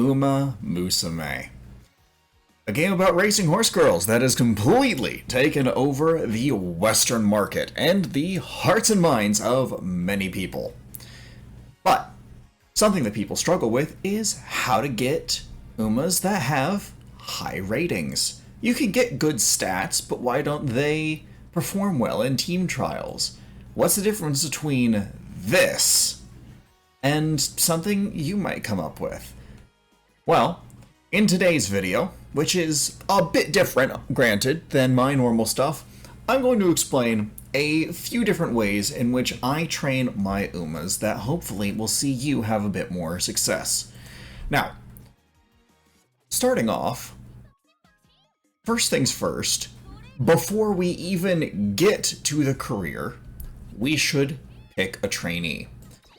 Musume. A game about racing horse girls that has completely taken over the Western market and the hearts and minds of many people. But something that people struggle with is how to get Umas that have high ratings. You can get good stats, but why don't they perform well in team trials? What's the difference between this and something you might come up with? Well, in today's video, which is a bit different, granted, than my normal stuff, I'm going to explain a few different ways in which I train my Umas that hopefully will see you have a bit more success. Now, starting off, first things first, before we even get to the career, we should pick a trainee.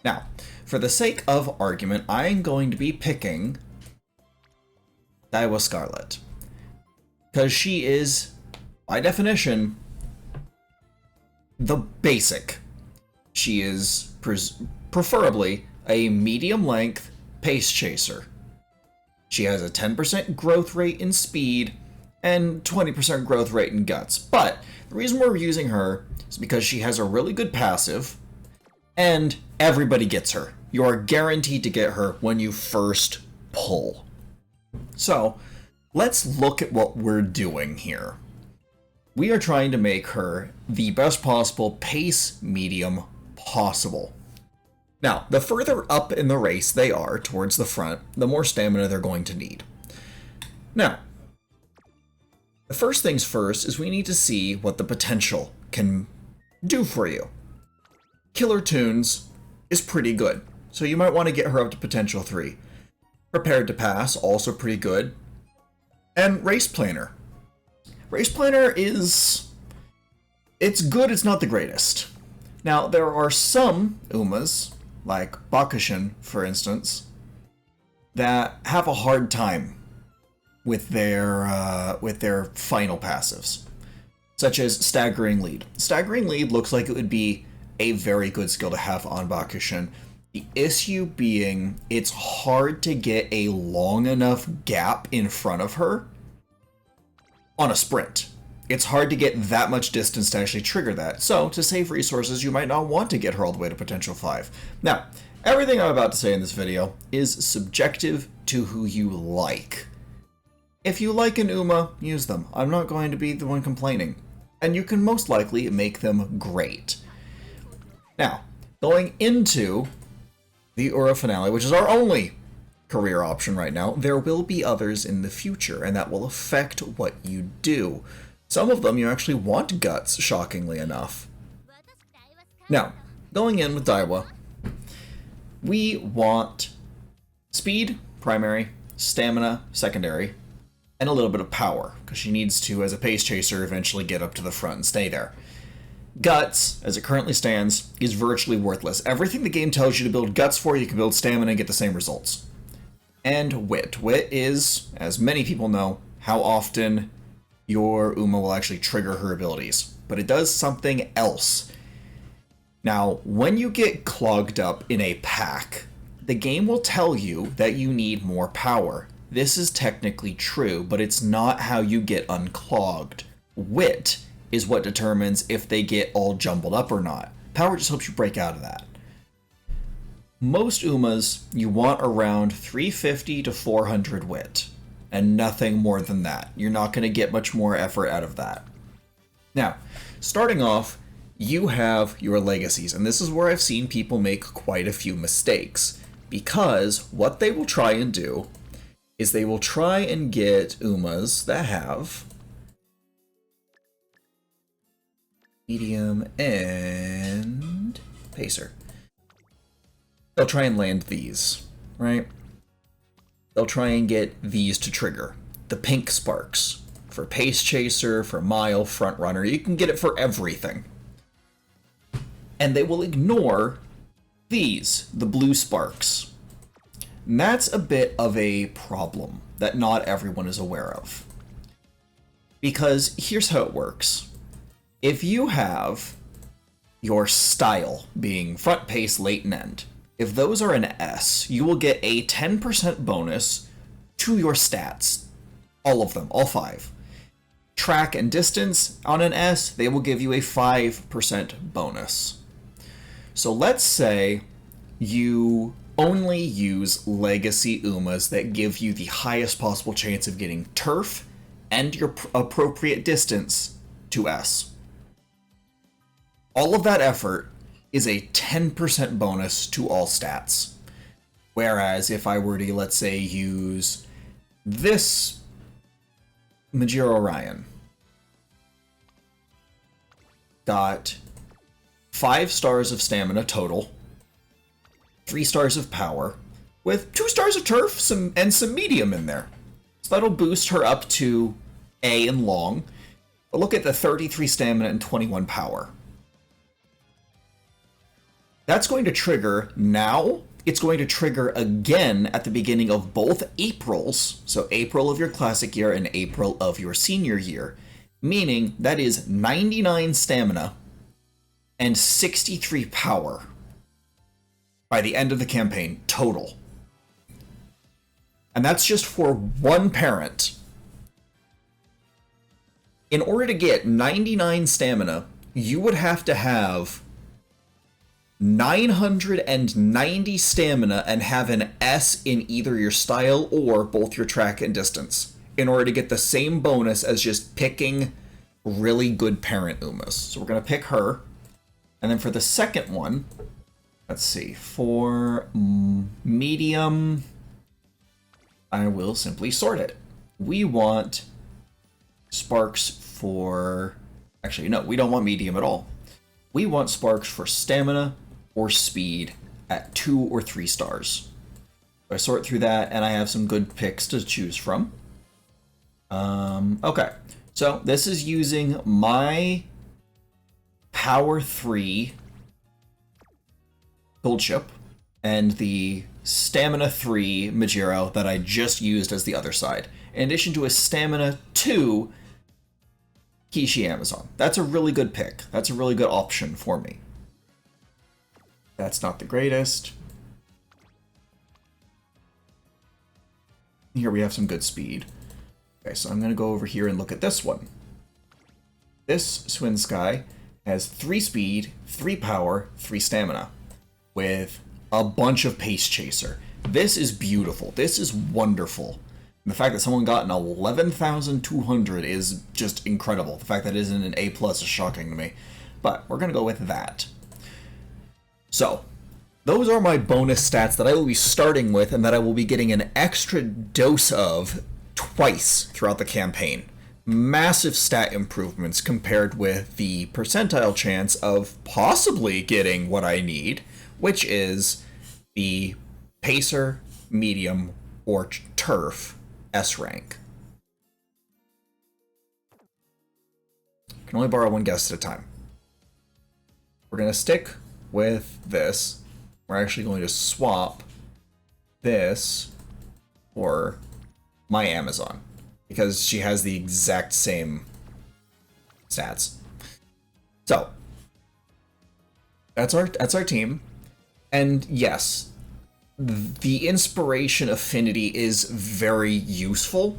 Now, for the sake of argument, I'm going to be picking Daiwa Scarlet, because she is, by definition, the basic. She is preferably a medium-length pace chaser. She has a 10% growth rate in speed and 20% growth rate in guts. But the reason we're using her is because she has a really good passive, and everybody gets her. You are guaranteed to get her when you first pull. So, let's look at what we're doing here. We are trying to make her the best possible pace medium possible. Now, the further up in the race they are towards the front, the more stamina they're going to need. Now, the first things first is we need to see what the potential can do for you. Killer Tunes is pretty good, so you might want to get her up to potential 3. Prepared to Pass, also pretty good. And Race Planner. Race Planner is... it's good, it's not the greatest. Now, there are some Umas, like Bakushin, for instance, that have a hard time with their final passives, such as Staggering Lead. Staggering Lead looks like it would be a very good skill to have on Bakushin. The issue being, it's hard to get a long enough gap in front of her on a sprint. It's hard to get that much distance to actually trigger that. So, to save resources, you might not want to get her all the way to potential 5. Now, everything I'm about to say in this video is subjective to who you like. If you like an Uma, use them. I'm not going to be the one complaining. And you can most likely make them great. Now, going into the Ura Finale, which is our only career option right now, there will be others in the future, and that will affect what you do. Some of them you actually want guts, shockingly enough. Now, going in with Daiwa, we want speed, primary, stamina, secondary, and a little bit of power, because she needs to, as a pace chaser, eventually get up to the front and stay there. Guts, as it currently stands, is virtually worthless. Everything the game tells you to build guts for, you can build stamina and get the same results. And wit. Wit is, as many people know, how often your Uma will actually trigger her abilities. But it does something else. Now, when you get clogged up in a pack, the game will tell you that you need more power. This is technically true, but it's not how you get unclogged. Wit is what determines if they get all jumbled up or not. Power just helps you break out of that. Most Umas, you want around 350 to 400 wit, and nothing more than that. You're not going to get much more effort out of that. Now, starting off, you have your legacies, and this is where I've seen people make quite a few mistakes, because what they will try and do is they will try and get Umas that have medium and pacer. They'll try and land these, right? They'll try and get these to trigger. The pink sparks. For pace chaser, for mile, front runner, you can get it for everything. And they will ignore these, the blue sparks. And that's a bit of a problem that not everyone is aware of. Because here's how it works. If you have your style being front pace, late and end, if those are an S, you will get a 10% bonus to your stats. All of them, all 5. Track and distance on an S, they will give you a 5% bonus. So let's say you only use Legacy Umas that give you the highest possible chance of getting turf and your appropriate distance to S. All of that effort is a 10% bonus to all stats. Whereas if I were to, let's say, use this Majiro Orion, got 5 stars of stamina total, 3 stars of power, with 2 stars of turf and some medium in there. So that'll boost her up to A in long. But look at the 33 stamina and 21 power. That's going to trigger now. It's going to trigger again at the beginning of both Aprils, so April of your classic year and April of your senior year, meaning that is 99 stamina and 63 power by the end of the campaign total. And that's just for one parent. In order to get 99 stamina, you would have to have 990 stamina and have an S in either your style or both your track and distance in order to get the same bonus as just picking really good parent Umas. So we're going to pick her. And then for the second one, let's see, for medium, I will simply sort it. We want sparks for... Actually, no, we don't want medium at all. We want sparks for stamina or speed at 2 or 3 stars. So I sort through that, and I have some good picks to choose from. Okay, so this is using my Power 3 gold ship and the Stamina 3 Majiro that I just used as the other side, in addition to a Stamina 2 Kishi Amazon. That's a really good pick. That's a really good option for me. That's not the greatest. Here we have some good speed. Okay, so I'm going to go over here and look at this one. This Swin Sky has 3 speed, 3 power, 3 stamina, with a bunch of pace chaser. This is beautiful. This is wonderful. And the fact that someone got an 11,200 is just incredible. The fact that it isn't an A+ is shocking to me. But we're going to go with that. So, those are my bonus stats that I will be starting with and that I will be getting an extra dose of twice throughout the campaign. Massive stat improvements compared with the percentile chance of possibly getting what I need, which is the Pacer, Medium, or Turf S rank. You can only borrow one guest at a time. We're going to stick with this. We're actually going to swap this for my Amazon because she has the exact same stats. So that's our team. And yes, the inspiration affinity is very useful,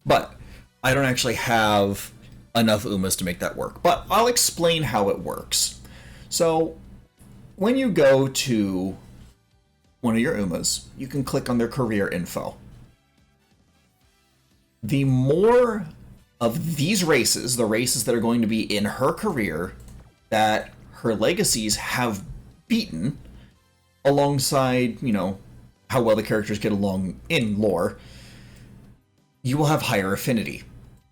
but I don't actually have enough Umas to make that work. But I'll explain how it works. So when you go to one of your Umas, you can click on their career info. The more of these races, the races that are going to be in her career, that her legacies have beaten, alongside, you know, how well the characters get along in lore, you will have higher affinity.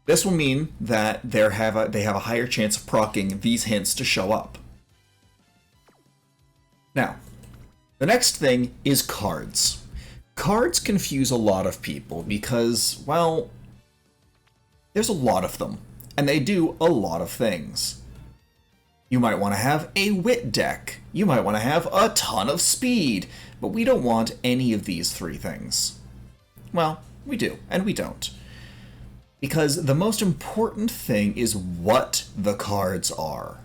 This will mean that they have a higher chance of proccing these hints to show up. Now, the next thing is cards. Cards confuse a lot of people because, well, there's a lot of them, and they do a lot of things. You might want to have a wit deck. You might want to have a ton of speed, but we don't want any of these 3 things. Well, we do, and we don't. Because the most important thing is what the cards are,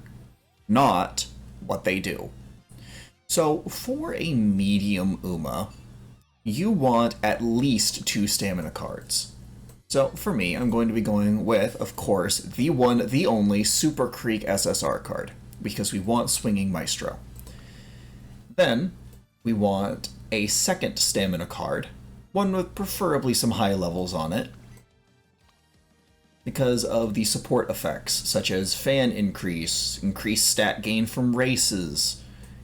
not what they do. So for a medium Uma, you want at least 2 stamina cards. So for me, I'm going to be going with, of course, the one, the only Super Creek SSR card, because we want Swinging Maestro. Then we want a second stamina card, one with preferably some high levels on it, because of the support effects, such as fan increase, increased stat gain from races,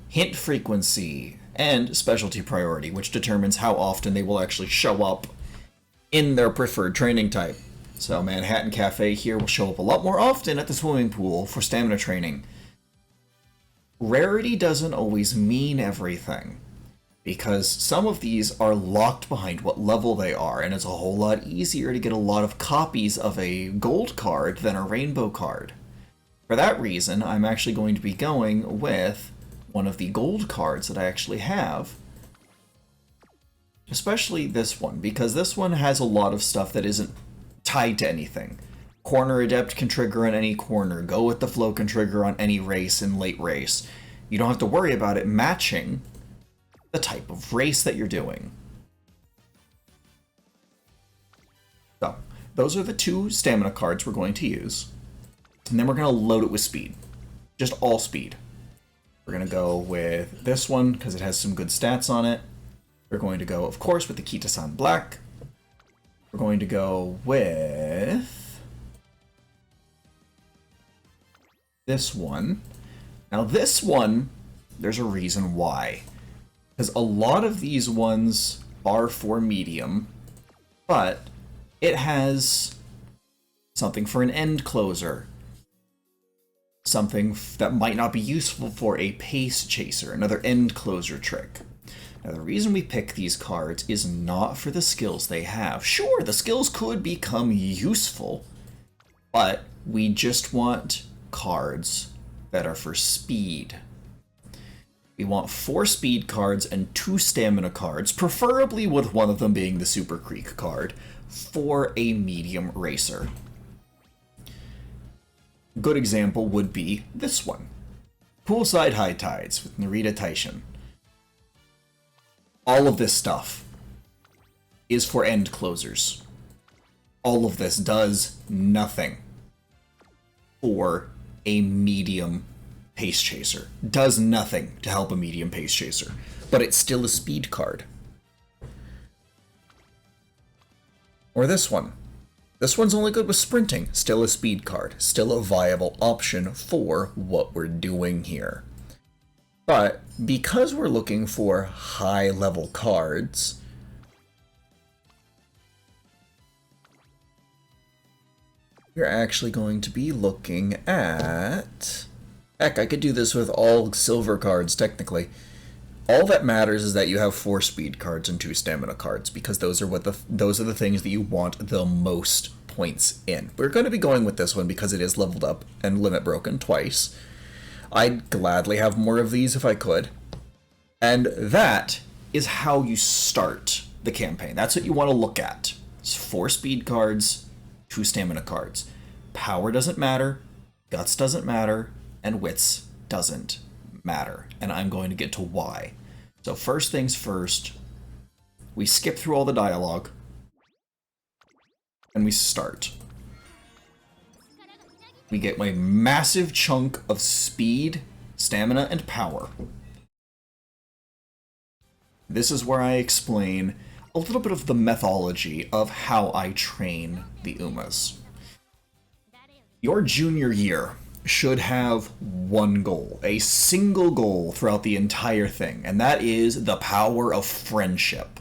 hint frequency, and specialty priority, which determines how often they will actually show up in their preferred training type. So Manhattan Cafe here will show up a lot more often at the swimming pool for stamina training. Rarity doesn't always mean everything, because some of these are locked behind what level they are, and it's a whole lot easier to get a lot of copies of a gold card than a rainbow card. For that reason, I'm actually going to be going with one of the gold cards that I actually have, especially this one, because this one has a lot of stuff that isn't tied to anything. Corner Adept can trigger on any corner, Go with the Flow can trigger on any race in late race. You don't have to worry about it matching the type of race that you're doing. So, those are the 2 stamina cards we're going to use. And then we're going to load it with speed. Just all speed. We're going to go with this one because it has some good stats on it. We're going to go, of course, with the Kita-san Black. We're going to go with this one. Now this one, there's a reason why. Because a lot of these ones are for medium, but it has something for an end closer. Something that might not be useful for a pace chaser, another end closer trick. Now the reason we pick these cards is not for the skills they have. Sure, the skills could become useful, but we just want cards that are for speed. We want 4 speed cards and 2 stamina cards, preferably with one of them being the Super Creek card, for a medium racer. Good example would be this one. Poolside High Tides with Narita Taishin. All of this stuff is for end closers. All of this does nothing for a medium pace chaser. Does nothing to help a medium pace chaser, but it's still a speed card. Or this one. This one's only good with sprinting. Still a speed card. Still a viable option for what we're doing here. But because we're looking for high-level cards, we're actually going to be looking at... Heck, I could do this with all silver cards, technically. All that matters is that you have 4 speed cards and 2 stamina cards, because those are the things that you want the most points in. We're going to be going with this one because it is leveled up and limit broken twice. I'd gladly have more of these if I could. And that is how you start the campaign. That's what you want to look at. It's 4 speed cards, 2 stamina cards. Power doesn't matter, guts doesn't matter, and wits doesn't matter. And I'm going to get to why. So first things first, we skip through all the dialogue, and we start. We get a massive chunk of speed, stamina, and power. This is where I explain a little bit of the methodology of how I train the Umas. Your junior year should have one goal, a single goal throughout the entire thing, and that is the power of friendship.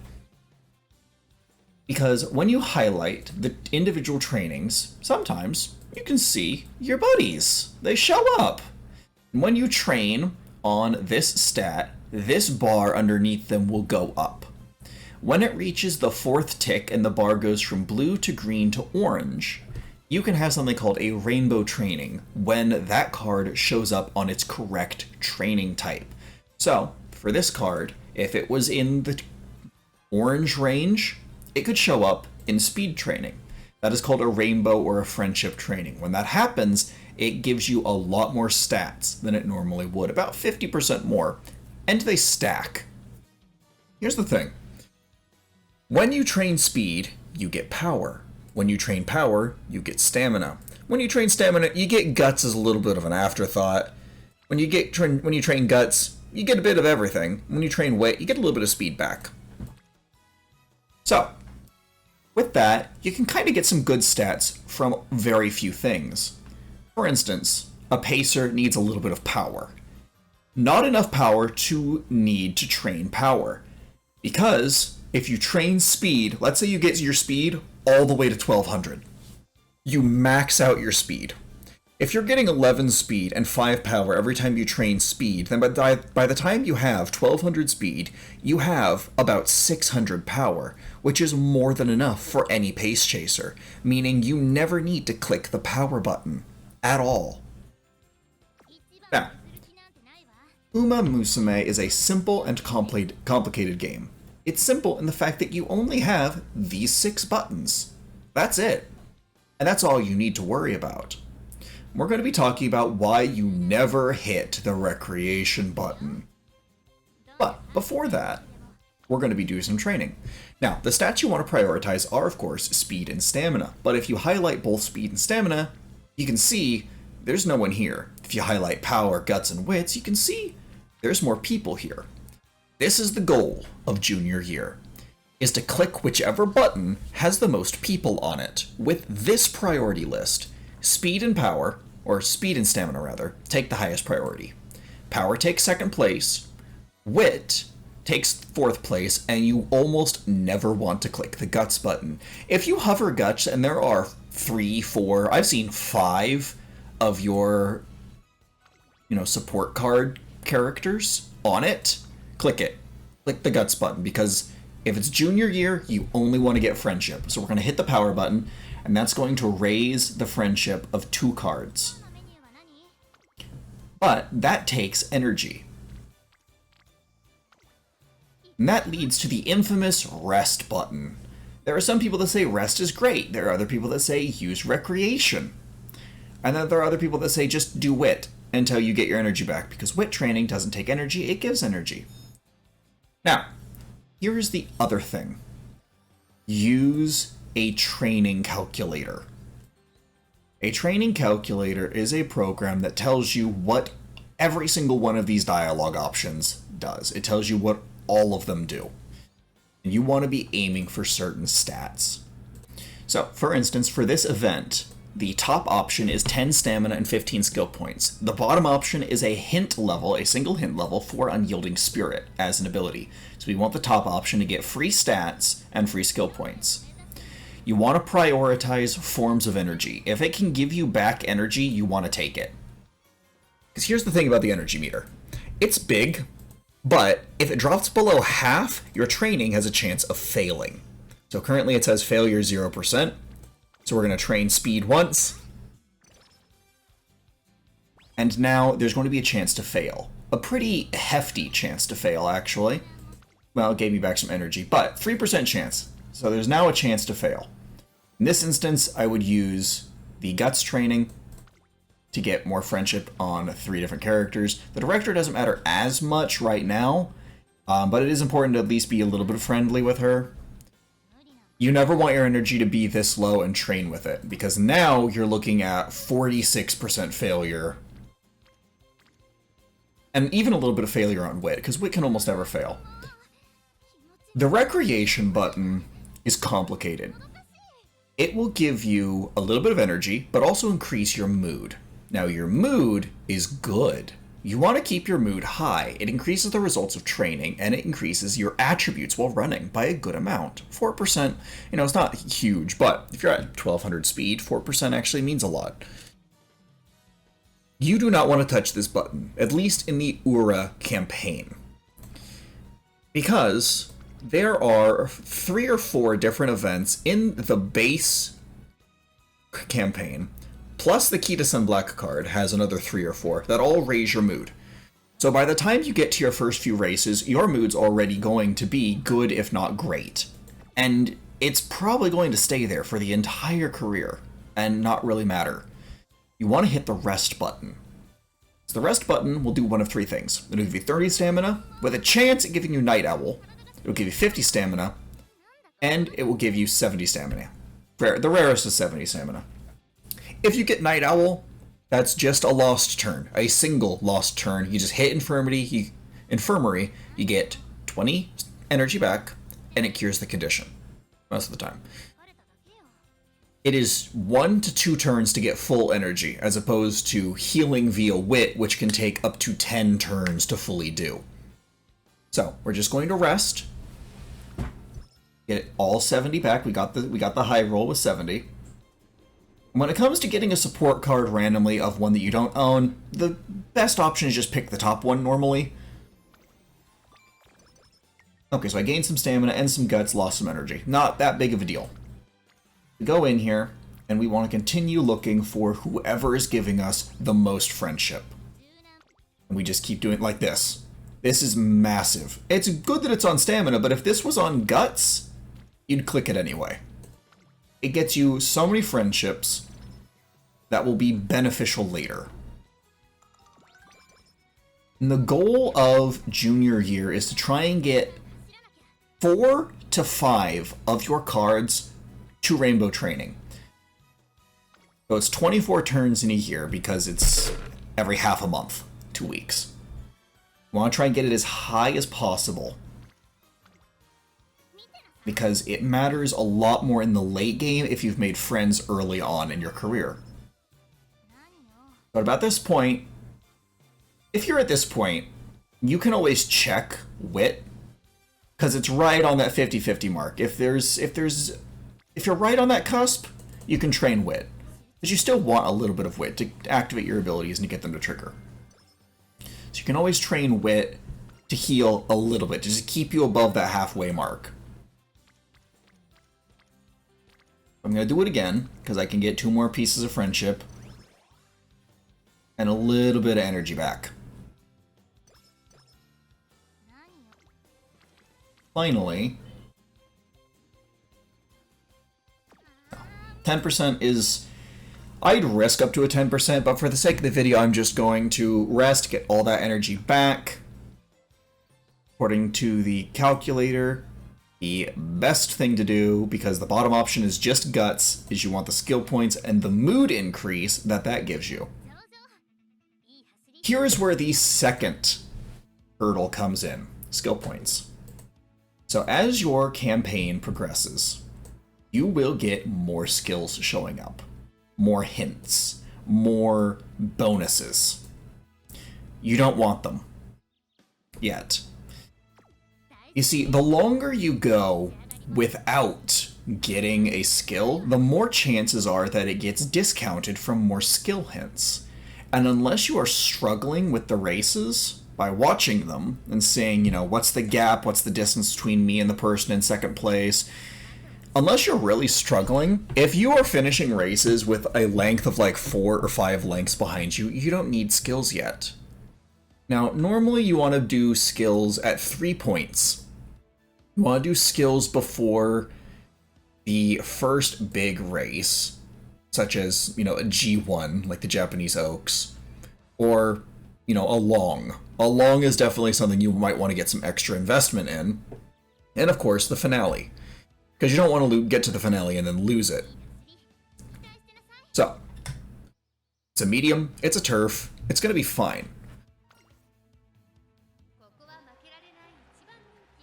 Because when you highlight the individual trainings, sometimes you can see your buddies. They show up. And when you train on this stat, this bar underneath them will go up. When it reaches the 4th tick and the bar goes from blue to green to orange, you can have something called a rainbow training when that card shows up on its correct training type. So, for this card, if it was in the orange range, it could show up in speed training. That is called a rainbow or a friendship training. When that happens, it gives you a lot more stats than it normally would, about 50% more, and they stack. Here's the thing. When you train speed, you get power. When you train power, you get stamina. When you train stamina, you get guts as a little bit of an afterthought. When you train guts, you get a bit of everything. When you train wit, you get a little bit of speed back. So, with that, you can kind of get some good stats from very few things. For instance, a pacer needs a little bit of power. Not enough power to need to train power. Because if you train speed, let's say you get your speed all the way to 1200. You max out your speed. If you're getting 11 speed and 5 power every time you train speed, then by the time you have 1200 speed, you have about 600 power, which is more than enough for any pace chaser, meaning you never need to click the power button at all. Now, Musume is a simple and complicated game. It's simple in the fact that you only have these 6 buttons. That's it. And that's all you need to worry about. We're going to be talking about why you never hit the recreation button. But before that, we're going to be doing some training. Now, the stats you want to prioritize are, of course, speed and stamina. But if you highlight both speed and stamina, you can see there's no one here. If you highlight power, guts, and wits, you can see there's more people here. This is the goal of junior year, is to click whichever button has the most people on it with this priority list. Speed and power, or speed and stamina rather, take the highest priority. Power takes second place, wit takes fourth place, and you almost never want to click the guts button. If you hover guts and there are 3, 4, I've seen 5 of your, support card characters on it, click it. Click the guts button, because if it's junior year, you only want to get friendship. So we're going to hit the power button, and that's going to raise the friendship of 2 cards. But that takes energy. And that leads to the infamous rest button. There are some people that say rest is great. There are other people that say use recreation. And then there are other people that say just do wit until you get your energy back, because wit training doesn't take energy, it gives energy. Now, here's the other thing. Use a training calculator. A training calculator is a program that tells you what every single one of these dialogue options does. It tells you what all of them do. And you want to be aiming for certain stats. So, for instance, for this event, the top option is 10 stamina and 15 skill points. The bottom option is a hint level, a single hint level for Unyielding Spirit as an ability. So we want the top option to get free stats and free skill points. You want to prioritize forms of energy. If it can give you back energy, you want to take it. Because here's the thing about the energy meter. It's big, but if it drops below half, your training has a chance of failing. So currently it says failure 0%. So we're going to train speed once. And now there's going to be a chance to fail. A pretty hefty chance to fail, actually. Well, it gave me back some energy, but 3% chance. So there's now a chance to fail. In this instance, I would use the Guts training to get more friendship on 3 different characters. The director doesn't matter as much right now, but it is important to at least be a little bit friendly with her. You never want your energy to be this low and train with it, because now you're looking at 46% failure. And even a little bit of failure on wit, because wit can almost never fail. The recreation button is complicated. It will give you a little bit of energy, but also increase your mood. Now, your mood is good. You want to keep your mood high. It increases the results of training, and it increases your attributes while running by a good amount. 4%, it's not huge, but if you're at 1200 speed, 4% actually means a lot. You do not want to touch this button, at least in the Ura campaign. Because there are 3 or 4 different events in the base campaign, plus the Key to Sunblack card has another 3 or 4 that all raise your mood. So by the time you get to your first few races, your mood's already going to be good, if not great. And it's probably going to stay there for the entire career and not really matter. You want to hit the rest button. So the rest button will do one of 3 things. It'll give you 30 stamina, with a chance at giving you Night Owl. It'll give you 50 stamina, and it will give you 70 stamina. The rarest is 70 stamina. If you get Night Owl, that's just a lost turn, a single lost turn. You just hit Infirmary, you get 20 energy back, and it cures the condition most of the time. It is 1 to 2 turns to get full energy, as opposed to healing via Wit, which can take up to 10 turns to fully do. So, we're just going to rest. Get all 70 back. We got the high roll with 70. When it comes to getting a support card randomly of one that you don't own, the best option is just pick the top one normally. Okay, so I gained some stamina and some guts, lost some energy. Not that big of a deal. We go in here, and we want to continue looking for whoever is giving us the most friendship. And we just keep doing it like this. This is massive. It's good that it's on stamina, but if this was on guts, you'd click it anyway. It gets you so many friendships that will be beneficial later. And the goal of junior year is to try and get 4 to 5 of your cards to Rainbow Training. So it's 24 turns in a year because it's every half a month, 2 weeks. You want to try and get it as high as possible because it matters a lot more in the late game if you've made friends early on in your career. But about this point, if you're at this point, you can always check Wit because it's right on that 50-50 mark. If you're right on that cusp, you can train Wit. But you still want a little bit of Wit to activate your abilities and to get them to trigger. So you can always train Wit to heal a little bit, just to keep you above that halfway mark. I'm going to do it again, because I can get 2 more pieces of friendship. And a little bit of energy back. Finally, 10% is... I'd risk up to a 10%, but for the sake of the video, I'm just going to rest, get all that energy back. According to the calculator, the best thing to do, because the bottom option is just guts, is you want the skill points and the mood increase that gives you. Here is where the second hurdle comes in, skill points. So as your campaign progresses, you will get more skills showing up. More hints, more bonuses. You don't want them yet. You see, the longer you go without getting a skill, the more chances are that it gets discounted from more skill hints. And unless you are struggling with the races by watching them and saying, you know, what's the gap, what's the distance between me and the person in second place, unless you're really struggling, if you are finishing races with a length of like 4 or 5 lengths behind you, you don't need skills yet. Now, normally you want to do skills at 3 points. You want to do skills before the first big race, such as, you know, a G1, like the Japanese Oaks, or, you know, a long. A long is definitely something you might want to get some extra investment in. And of course, the finale. Because you don't want to get to the finale and then lose it. So, it's a medium, it's a turf, it's going to be fine.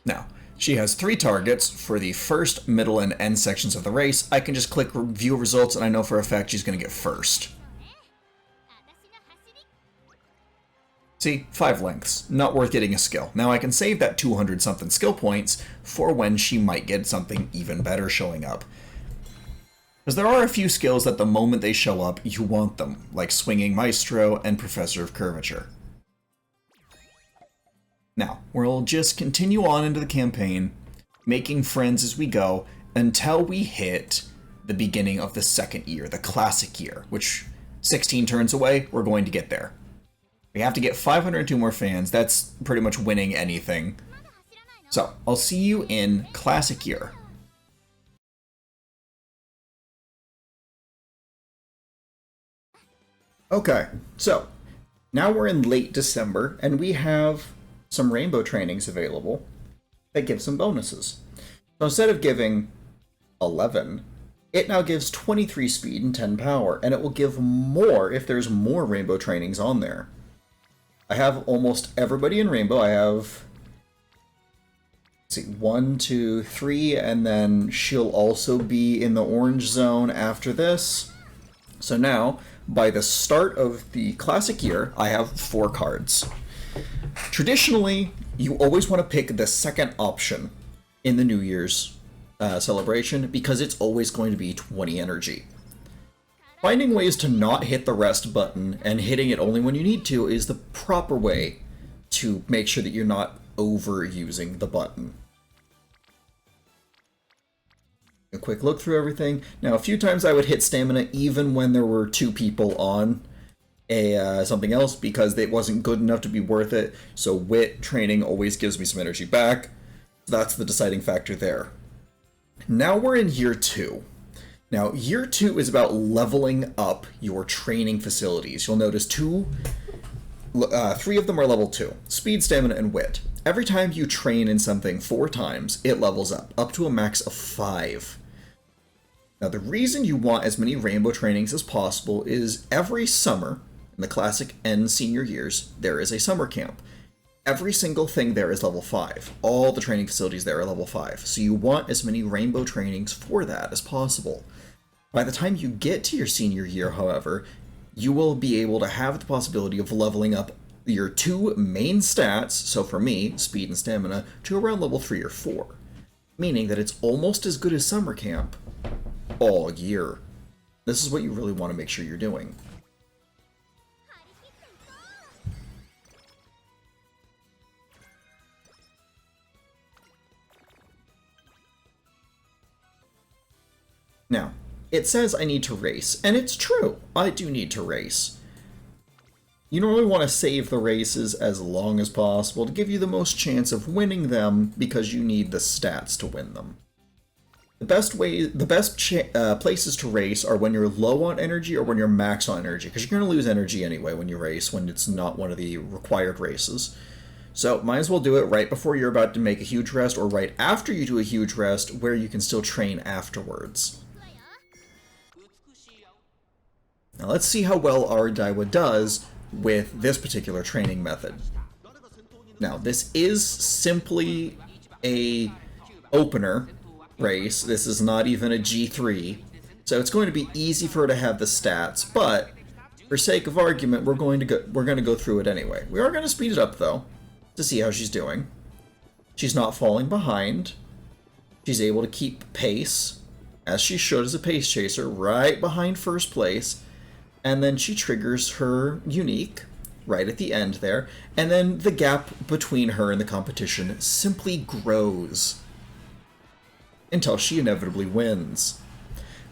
Now, she has 3 targets for the first, middle, and end sections of the race. I can just click view results and I know for a fact she's going to get first. See, 5 lengths. Not worth getting a skill. Now I can save that 200 something skill points for when she might get something even better showing up. Because there are a few skills that the moment they show up, you want them, like Swinging Maestro and Professor of Curvature. Now, we'll just continue on into the campaign, making friends as we go, until we hit the beginning of the second year, the classic year, which 16 turns away, we're going to get there. We have to get 502 more fans. That's pretty much winning anything. So, I'll see you in Classic Year. Okay, so now we're in late December, and we have some rainbow trainings available that give some bonuses. So instead of giving 11, it now gives 23 speed and 10 power, and it will give more if there's more rainbow trainings on there. I have almost everybody in rainbow. I have, let's see, 1, 2, 3, and then she'll also be in the orange zone after this. So now, by the start of the classic year, I have 4 cards. Traditionally, you always want to pick the second option in the New Year's celebration because it's always going to be 20 energy. Finding ways to not hit the rest button and hitting it only when you need to is the proper way to make sure that you're not overusing the button. A quick look through everything. Now, a few times I would hit stamina even when there were 2 people on something else because it wasn't good enough to be worth it. So wit training always gives me some energy back. That's the deciding factor there. Now we're in year 2. Now, year 2 is about leveling up your training facilities. You'll notice 3 of them are level 2. Speed, stamina, and wit. Every time you train in something 4 times, it levels up to a max of 5. Now, the reason you want as many rainbow trainings as possible is every summer, in the classic and senior years, there is a summer camp. Every single thing there is level 5. All the training facilities there are level 5. So you want as many rainbow trainings for that as possible. By the time you get to your senior year, however, you will be able to have the possibility of leveling up your 2 main stats, so for me, speed and stamina, to around level 3 or 4. Meaning that it's almost as good as summer camp all year. This is what you really want to make sure you're doing. Now, it says I need to race, and it's true, I do need to race. You normally want to save the races as long as possible to give you the most chance of winning them because you need the stats to win them. The best places to race are when you're low on energy or when you're max on energy, because you're going to lose energy anyway when you race, when it's not one of the required races. So might as well do it right before you're about to make a huge rest or right after you do a huge rest where you can still train afterwards. Now let's see how well our Daiwa does with this particular training method. Now this is simply a opener race. This is not even a G3. So it's going to be easy for her to have the stats, but for sake of argument, we're going to go through it anyway. We are going to speed it up though to see how she's doing. She's not falling behind. She's able to keep pace, as she should as a pace chaser, right behind first place. And then she triggers her unique right at the end there, and then the gap between her and the competition simply grows until she inevitably wins.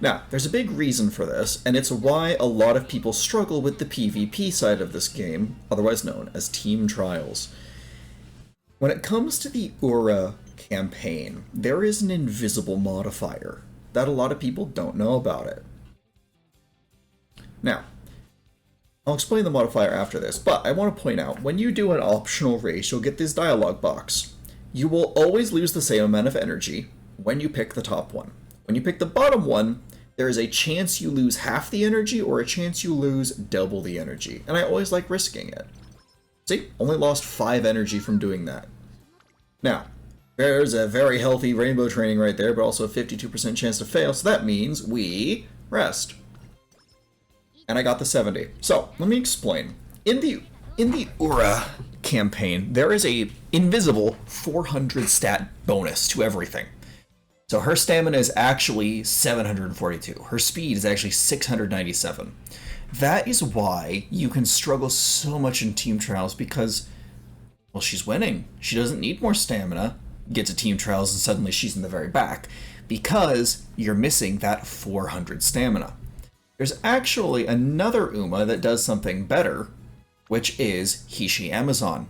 Now, there's a big reason for this, and it's why a lot of people struggle with the PvP side of this game, otherwise known as team trials. When it comes to the Ura campaign, there is an invisible modifier that a lot of people don't know about it. Now, I'll explain the modifier after this, but I want to point out, when you do an optional race, you'll get this dialog box. You will always lose the same amount of energy when you pick the top one. When you pick the bottom one, there is a chance you lose half the energy or a chance you lose double the energy, and I always like risking it. See, only lost 5 energy from doing that. Now, there's a very healthy rainbow training right there, but also a 52% chance to fail, so that means we rest. And I got the 70. So, let me explain. In the Ura campaign, there is a invisible 400 stat bonus to everything. So her stamina is actually 742. Her speed is actually 697. That is why you can struggle so much in team trials because, well, she's winning. She doesn't need more stamina. Get to team trials and suddenly she's in the very back because you're missing that 400 stamina. There's actually another Uma that does something better, which is Hishi Amazon.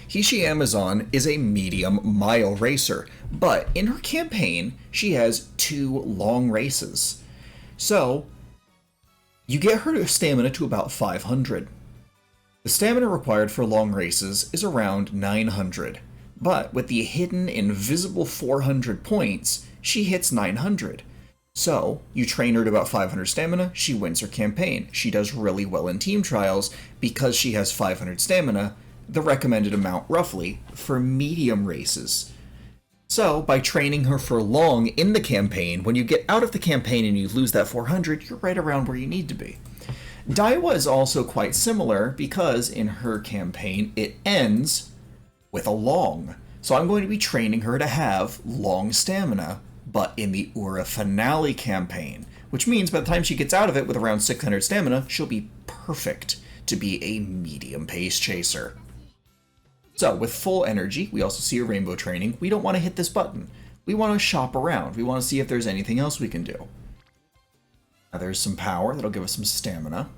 Hishi Amazon is a medium mile racer, but in her campaign, she has 2 long races. So, you get her stamina to about 500. The stamina required for long races is around 900. But with the hidden invisible 400 points, she hits 900. So, you train her at about 500 stamina, she wins her campaign. She does really well in team trials because she has 500 stamina, the recommended amount roughly for medium races. So, by training her for long in the campaign, when you get out of the campaign and you lose that 400, you're right around where you need to be. Daiwa is also quite similar because in her campaign it ends with a long. So I'm going to be training her to have long stamina, but in the Ura finale campaign, which means by the time she gets out of it with around 600 stamina, she'll be perfect to be a medium pace chaser. So with full energy, we also see a rainbow training. We don't want to hit this button. We want to shop around. We want to see if there's anything else we can do. Now there's some power that'll give us some stamina.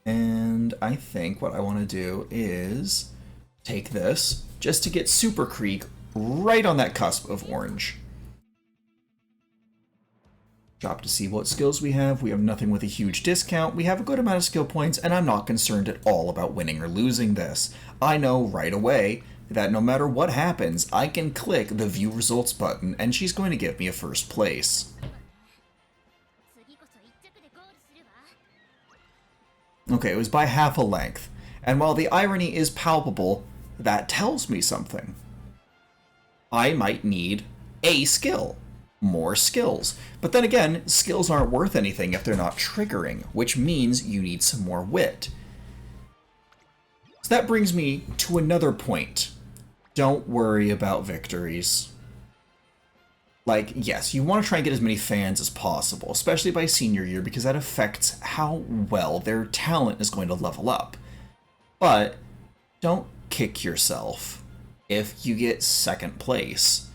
And I think what I want to do is take this just to get Super Creek right on that cusp of orange. Shop to see what skills we have. We have nothing with a huge discount. We have a good amount of skill points, and I'm not concerned at all about winning or losing this. I know right away that no matter what happens, I can click the View Results button, and she's going to give me a first place. Okay, it was by half a length. And while the irony is palpable, that tells me something. I might need a skill. More skills. But then again, skills aren't worth anything if they're not triggering, which means you need some more wit. So that brings me to another point. Don't worry about victories. Like, yes, you want to try and get as many fans as possible, especially by senior year, because that affects how well their talent is going to level up. But don't kick yourself if you get second place.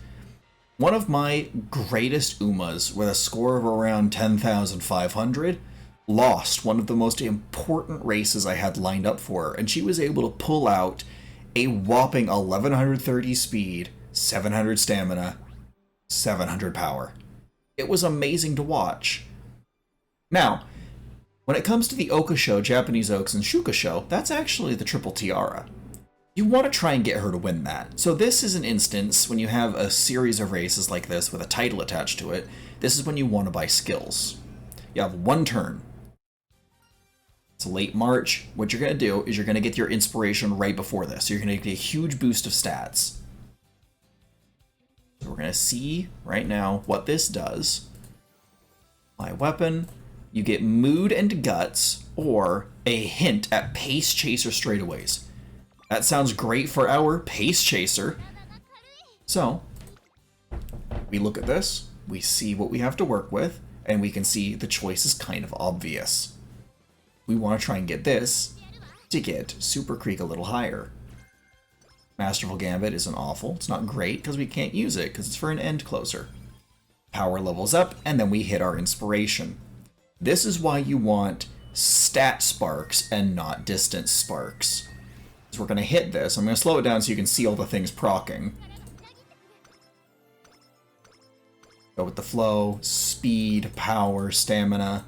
One of my greatest Umas with a score of around 10,500 lost one of the most important races I had lined up for her, and she was able to pull out a whopping 1130 speed, 700 stamina, 700 power. It was amazing to watch. Now, when it comes to the Okusho, Japanese Oaks, and Shukasho, that's actually the Triple Tiara. You want to try and get her to win that. So this is an instance when you have a series of races like this with a title attached to it, this is when you want to buy skills. You have one turn. It's late March. What you're going to do is you're going to get your inspiration right before this. So you're going to get a huge boost of stats. So we're going to see right now what this does. My weapon, you get mood and guts, or a hint at pace chaser straightaways. That sounds great for our pace chaser. So, we look at this, we see what we have to work with, and we can see the choice is kind of obvious. We want to try and get this to get Super Creek a little higher. Masterful Gambit isn't awful. It's not great because we can't use it because it's for an end closer. Power levels up, and then we hit our inspiration. This is why you want stat sparks and not distance sparks. So we're going to hit this. I'm going to slow it down so you can see all the things proccing. Go with the flow, speed, power, stamina,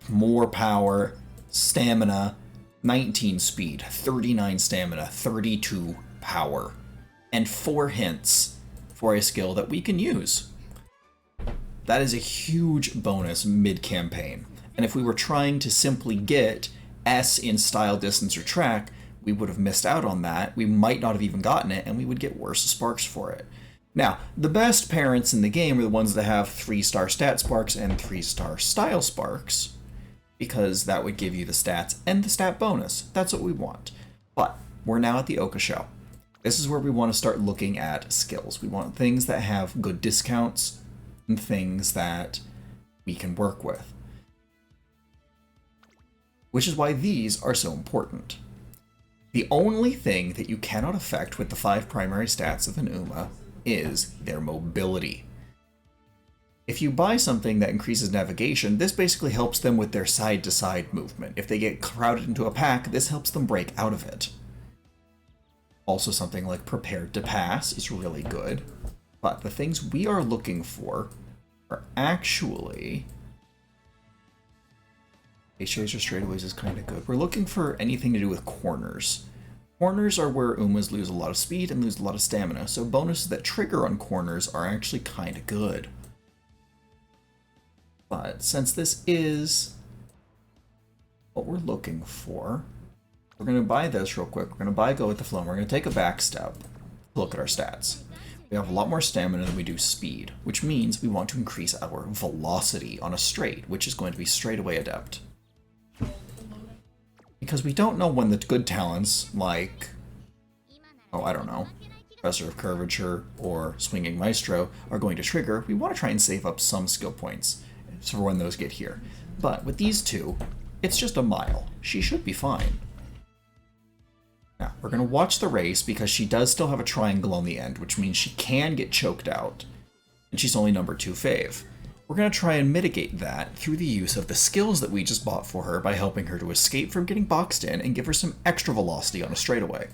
more power, stamina, 19 speed, 39 stamina, 32 power, and 4 hints for a skill that we can use. That is a huge bonus mid-campaign. And if we were trying to simply get S in style, distance, or track, we would have missed out on that. We might not have even gotten it, and we would get worse sparks for it. Now, the best parents in the game are the ones that have 3-star stat sparks and 3-star style sparks, because that would give you the stats and the stat bonus. That's what we want. But we're now at the Okusho. This is where we want to start looking at skills. We want things that have good discounts and things that we can work with. Which is why these are so important. The only thing that you cannot affect with the 5 primary stats of an Uma is their mobility. If you buy something that increases navigation, this basically helps them with their side-to-side movement. If they get crowded into a pack, this helps them break out of it. Also, something like Prepared to Pass is really good. But the things we are looking for are actually... Pace Chaser straightaways is kind of good. We're looking for anything to do with corners. Corners are where Umas lose a lot of speed and lose a lot of stamina, so bonuses that trigger on corners are actually kind of good. But since this is what we're looking for, we're going to buy this real quick. We're going to buy Go with the Flow, and we're going to take a back step to look at our stats. We have a lot more stamina than we do speed, which means we want to increase our velocity on a straight, which is going to be straightaway adept. Because we don't know when the good talents, like, oh, I don't know, Professor of Curvature or Swinging Maestro, are going to trigger, we want to try and save up some skill points for when those get here. But with these two, it's just a mile. She should be fine. Now, we're going to watch the race because she does still have a triangle on the end, which means she can get choked out, and she's only number 2 fave. We're going to try and mitigate that through the use of the skills that we just bought for her by helping her to escape from getting boxed in and give her some extra velocity on a straightaway.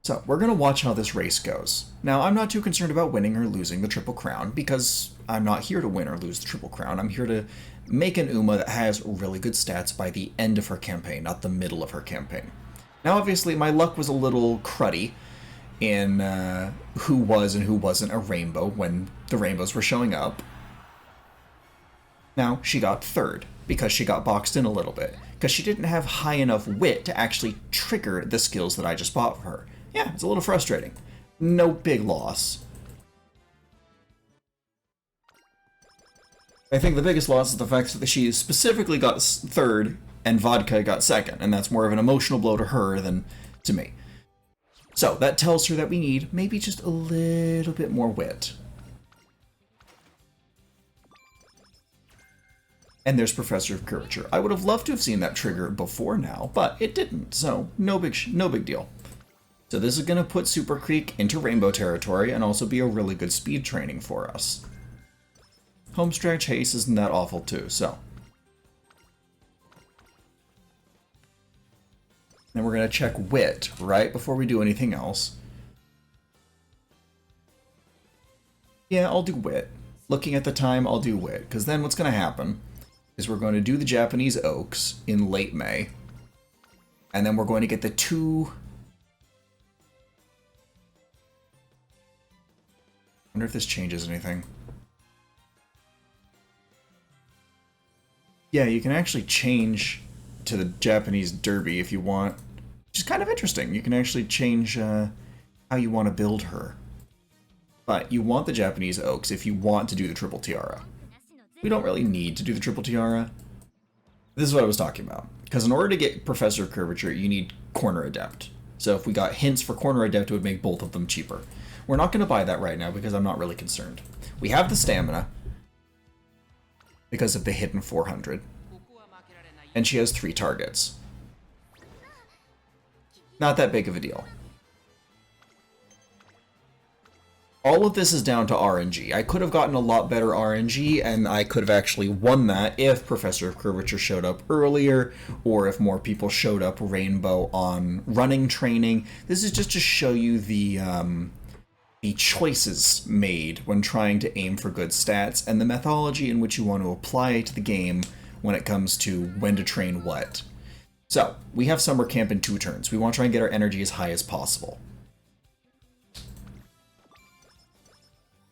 So, we're going to watch how this race goes. Now, I'm not too concerned about winning or losing the Triple Crown, because I'm not here to win or lose the Triple Crown. I'm here to make an Uma that has really good stats by the end of her campaign, not the middle of her campaign. Now, obviously, my luck was a little cruddy in who was and who wasn't a rainbow when the rainbows were showing up. Now, she got 3rd, because she got boxed in a little bit, because she didn't have high enough wit to actually trigger the skills that I just bought for her. Yeah, it's a little frustrating. No big loss. I think the biggest loss is the fact that she specifically got 3rd and Vodka got 2nd, and that's more of an emotional blow to her than to me. So that tells her that we need maybe just a little bit more wit. And there's Professor of Curvature. I would have loved to have seen that trigger before now, but it didn't, so no big deal. So this is going to put Super Creek into Rainbow territory and also be a really good speed training for us. Homestretch Haste isn't that awful too, so. Then we're going to check Wit right before we do anything else. Yeah, I'll do Wit. Looking at the time, I'll do Wit, because then what's going to happen is we're going to do the Japanese Oaks in late May, and then we're going to get the 2... I wonder if this changes anything. Yeah, you can actually change to the Japanese Derby if you want, which is kind of interesting. You can actually change how you want to build her. But you want the Japanese Oaks if you want to do the Triple Tiara. We don't really need to do the Triple Tiara. This is what I was talking about. Because in order to get Professor Curvature, you need Corner Adept. So if we got hints for Corner Adept, it would make both of them cheaper. We're not going to buy that right now because I'm not really concerned. We have the stamina because of the hidden 400. And she has 3 targets. Not that big of a deal. All of this is down to RNG. I could have gotten a lot better RNG, and I could have actually won that if Professor of Curvature showed up earlier, or if more people showed up Rainbow on running training. This is just to show you the choices made when trying to aim for good stats, and the methodology in which you want to apply to the game when it comes to when to train what. So, we have Summer Camp in 2 turns. We want to try and get our energy as high as possible.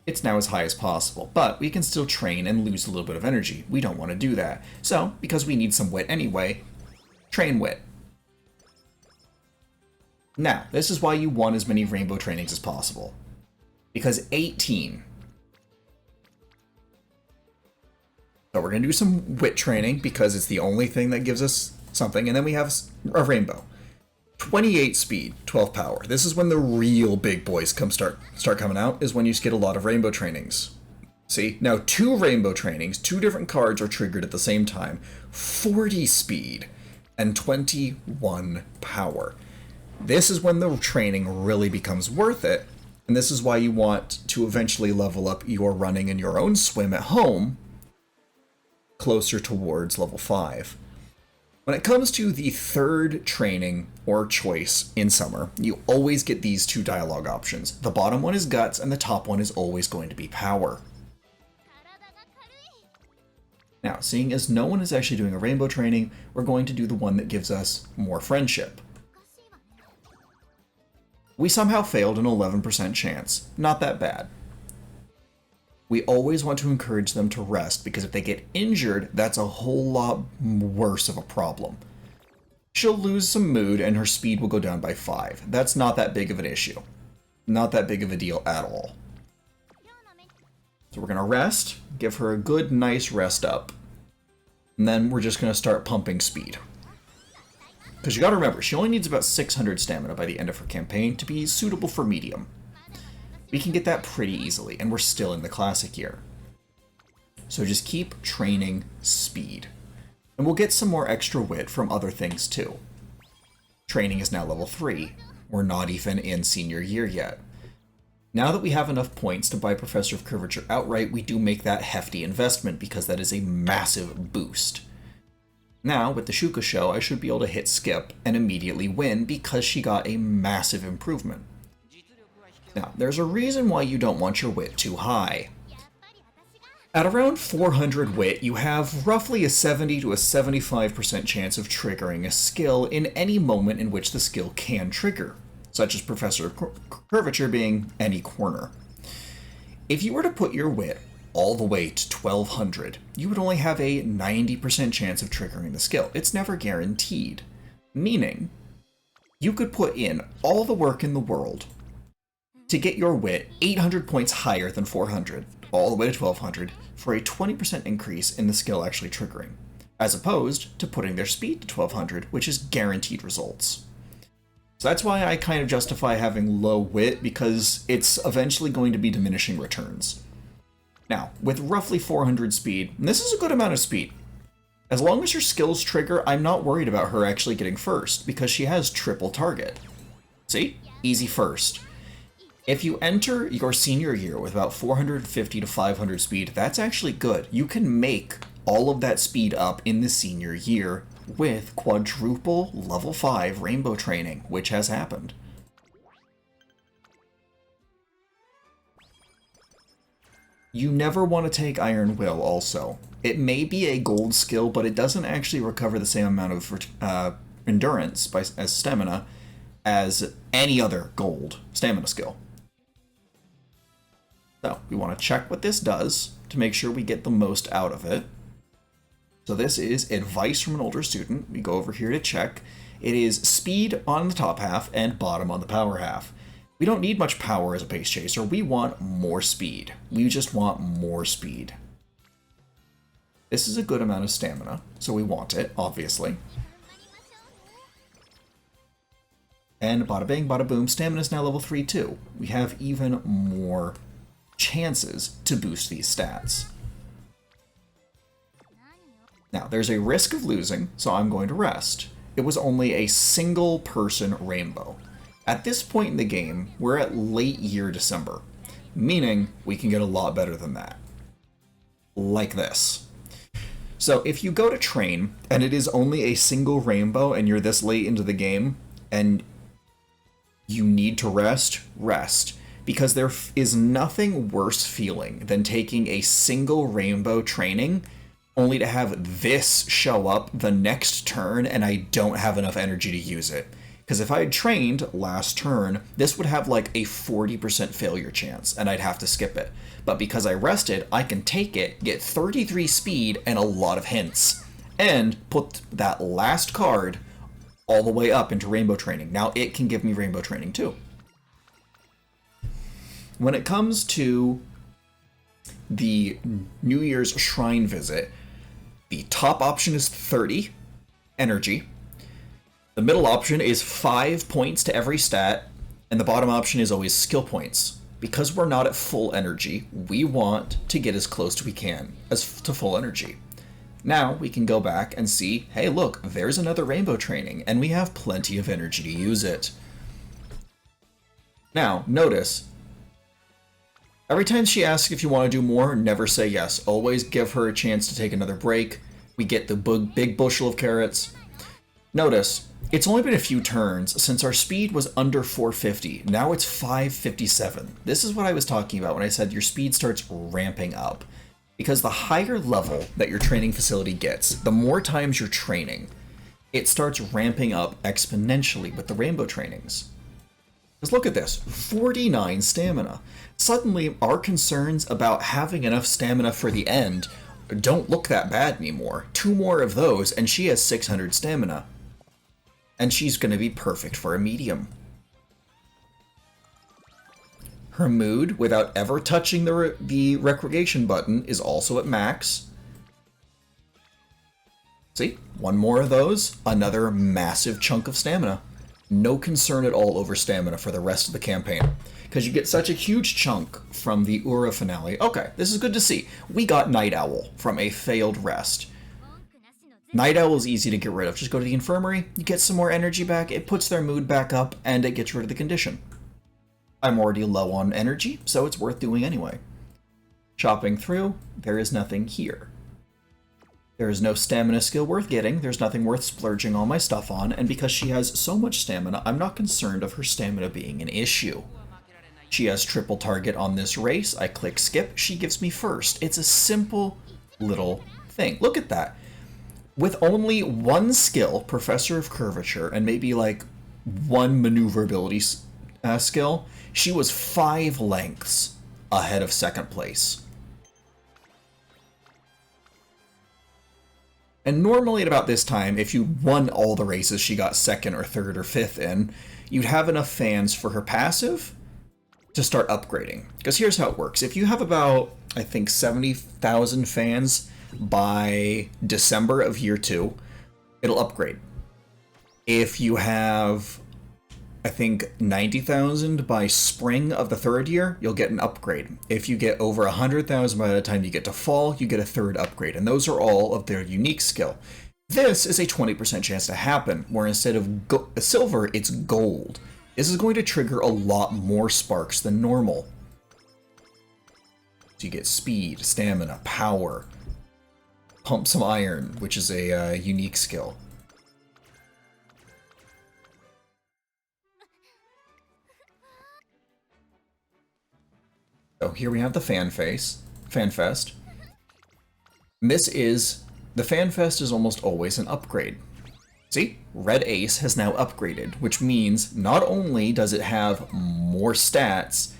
It's now as high as possible, but we can still train and lose a little bit of energy. We don't want to do that. So, because we need some wit anyway, train wit. Now, this is why you want as many rainbow trainings as possible. Because 18. So we're going to do some wit training because it's the only thing that gives us something, and then we have a rainbow. 28 speed, 12 power. This is when the real big boys start coming out, is when you get a lot of rainbow trainings. See, now 2 rainbow trainings, 2 different cards are triggered at the same time. 40 speed and 21 power. This is when the training really becomes worth it, and this is why you want to eventually level up your running and your own swim at home closer towards level 5. When it comes to the 3rd training or choice in summer, you always get these 2 dialogue options. The bottom one is guts, and the top one is always going to be power. Now, seeing as no one is actually doing a rainbow training, we're going to do the one that gives us more friendship. We somehow failed an 11% chance. Not that bad. We always want to encourage them to rest, because if they get injured, that's a whole lot worse of a problem. She'll lose some mood and her speed will go down by 5. That's not that big of an issue. Not that big of a deal at all. So we're going to rest, give her a good, nice rest up. And then we're just going to start pumping speed. Because you got to remember, she only needs about 600 stamina by the end of her campaign to be suitable for medium. We can get that pretty easily, and we're still in the classic year. So just keep training speed. And we'll get some more extra wit from other things too. Training is now level 3. We're not even in senior year yet. Now that we have enough points to buy Professor of Curvature outright, we do make that hefty investment because that is a massive boost. Now, with the Shuka show, I should be able to hit skip and immediately win because she got a massive improvement. Now, there's a reason why you don't want your wit too high. At around 400 wit, you have roughly a 70 to a 75% chance of triggering a skill in any moment in which the skill can trigger, such as Professor of Curvature being any corner. If you were to put your wit all the way to 1200, you would only have a 90% chance of triggering the skill. It's never guaranteed, meaning you could put in all the work in the world to get your wit 800 points higher than 400, all the way to 1200, for a 20% increase in the skill actually triggering, as opposed to putting their speed to 1200, which is guaranteed results. So that's why I kind of justify having low wit, because it's eventually going to be diminishing returns. Now, with roughly 400 speed, and this is a good amount of speed. As long as your skills trigger, I'm not worried about her actually getting first, because she has triple target. See? Easy first. If you enter your senior year with about 450 to 500 speed, that's actually good. You can make all of that speed up in the senior year with quadruple level 5 rainbow training, which has happened. You never want to take Iron Will also. It may be a gold skill, but it doesn't actually recover the same amount of endurance as stamina as any other gold stamina skill. So we want to check what this does to make sure we get the most out of it. So this is advice from an older student. We go over here to check. It is speed on the top half and bottom on the power half. We don't need much power as a pace chaser. We want more speed. We just want more speed. This is a good amount of stamina, so we want it, obviously. And bada bing, bada boom, stamina is now level 3 too. We have even more chances to boost these stats. Now, there's a risk of losing, so I'm going to rest. It was only a single person rainbow. At this point in the game, we're at late year December, meaning we can get a lot better than that. Like this. So if you go to train, and it is only a single rainbow, and you're this late into the game, and you need to rest, rest. Because there is nothing worse feeling than taking a single rainbow training only to have this show up the next turn and I don't have enough energy to use it. Because if I had trained last turn, this would have like a 40% failure chance and I'd have to skip it. But because I rested, I can take it, get 33 speed and a lot of hints, and put that last card all the way up into rainbow training. Now it can give me rainbow training too. When it comes to the New Year's Shrine visit, the top option is 30 energy, the middle option is 5 points to every stat, and the bottom option is always skill points. Because we're not at full energy, we want to get as close as we can to full energy. Now we can go back and see, hey look, there's another rainbow training, and we have plenty of energy to use it. Now, notice, every time she asks if you want to do more, never say yes. Always give her a chance to take another break. We get the big bushel of carrots. Notice, it's only been a few turns since our speed was under 450. Now it's 557. This is what I was talking about when I said your speed starts ramping up. Because the higher level that your training facility gets, the more times you're training, it starts ramping up exponentially with the rainbow trainings. Because look at this, 49 stamina. Suddenly, our concerns about having enough stamina for the end don't look that bad anymore. 2 more of those, and she has 600 stamina. And she's going to be perfect for a medium. Her mood, without ever touching the recreation button, is also at max. See? 1 more of those, another massive chunk of stamina. No concern at all over stamina for the rest of the campaign, because you get such a huge chunk from the Ura finale. Okay, this is good to see. We got Night Owl from a failed rest. Night Owl is easy to get rid of. Just go to the infirmary, you get some more energy back, it puts their mood back up, and it gets rid of the condition. I'm already low on energy, so it's worth doing anyway. Chopping through, there is nothing here. There is no stamina skill worth getting, there's nothing worth splurging all my stuff on, and because she has so much stamina, I'm not concerned of her stamina being an issue. She has triple target on this race, I click skip, she gives me first. It's a simple little thing. Look at that. With only 1 skill, Professor of Curvature, and maybe like 1 maneuverability skill, she was 5 lengths ahead of second place. And normally at about this time, if you won all the races she got 2nd or 3rd or 5th in, you'd have enough fans for her passive to start upgrading. Because here's how it works. If you have about, I think, 70,000 fans by December of year 2, it'll upgrade. If you have, I think, 90,000 by spring of the 3rd year, you'll get an upgrade. If you get over 100,000 by the time you get to fall, you get a 3rd upgrade, and those are all of their unique skill. This is a 20% chance to happen, where instead of silver, it's gold. This is going to trigger a lot more sparks than normal. So you get speed, stamina, power, pump some iron, which is a unique skill. So here we have the FanFest. The FanFest is almost always an upgrade. See, Red Ace has now upgraded, which means not only does it have more stats,